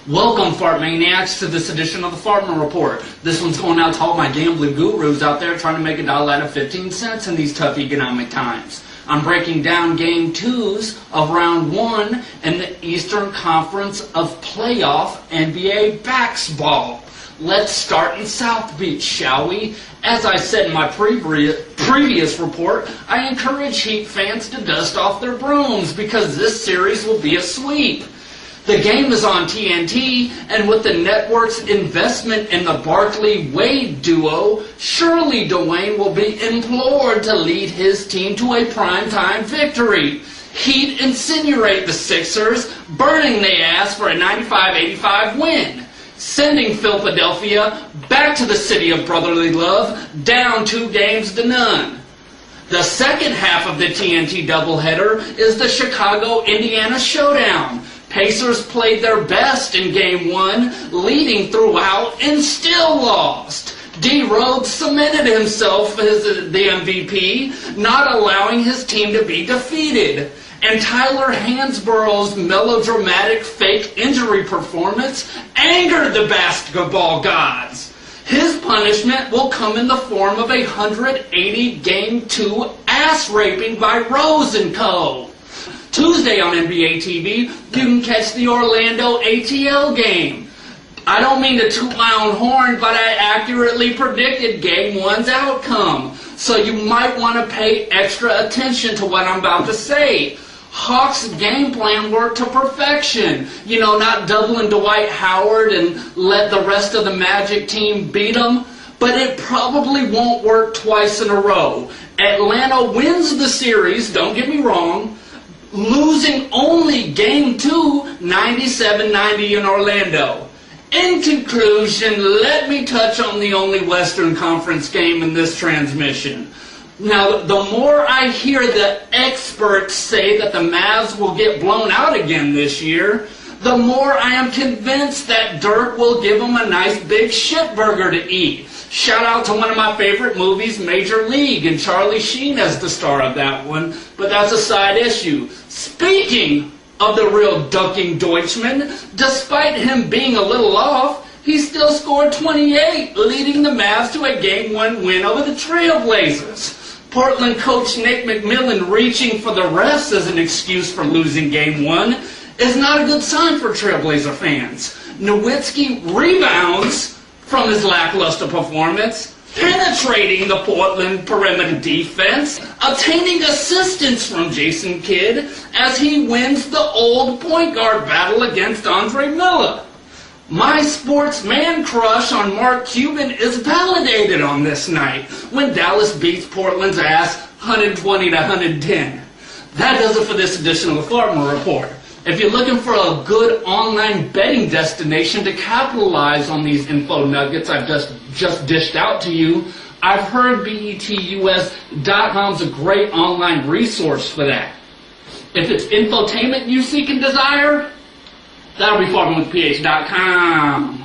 Welcome, Fart Maniacs, to this edition of the Fartman Report. This one's going out to all my gambling gurus out there trying to make a dollar out of 15 cents in these tough economic times. I'm breaking down Game 2s of Round 1 in the Eastern Conference of Playoff NBA basketball. Let's start in South Beach, shall we? As I said in my previous report, I encourage Heat fans to dust off their brooms because this series will be a sweep. The game is on TNT, and with the network's investment in the Barkley-Wade duo, surely Dwayne will be implored to lead his team to a primetime victory. Heat incinerate the Sixers, burning their ass for a 95-85 win, sending Philadelphia back to the city of brotherly love, down 2-0. The second half of the TNT doubleheader is the Chicago-Indiana showdown. Pacers played their best in Game 1, leading throughout and still lost. D-Rose cemented himself as the MVP, not allowing his team to be defeated. And Tyler Hansborough's melodramatic fake injury performance angered the basketball gods. His punishment will come in the form of a 180 Game 2 ass raping by Rose & Co. Tuesday on NBA TV, you can catch the Orlando ATL game. I don't mean to toot my own horn, but I accurately predicted Game 1's outcome. So you might want to pay extra attention to what I'm about to say. Hawks' game plan worked to perfection. You know, not doubling Dwight Howard and let the rest of the Magic team beat them. But it probably won't work twice in a row. Atlanta wins the series, don't get me wrong, losing only Game 2, 97-90 in Orlando. In conclusion, let me touch on the only Western Conference game in this transmission. Now, the more I hear the experts say that the Mavs will get blown out again this year, the more I am convinced that Dirk will give them a nice big shitburger to eat. Shout out to one of my favorite movies, Major League, and Charlie Sheen as the star of that one, but that's a side issue. Speaking of the real ducking Deutschman, despite him being a little off, he still scored 28, leading the Mavs to a Game 1 win over the Trailblazers. Portland coach Nick McMillan reaching for the refs as an excuse for losing Game 1 is not a good sign for Trailblazer fans. Nowitzki rebounds from his lackluster performance, penetrating the Portland perimeter defense, obtaining assistance from Jason Kidd as he wins the old point guard battle against Andre Miller. My sports man crush on Mark Cuban is validated on this night when Dallas beats Portland's ass 120-110. That does it for this edition of the Fartman Report. If you're looking for a good online betting destination to capitalize on these info nuggets I've just dished out to you, I've heard BETUS.com's a great online resource for that. If it's infotainment you seek and desire, that'll be FartmanWithPH.com.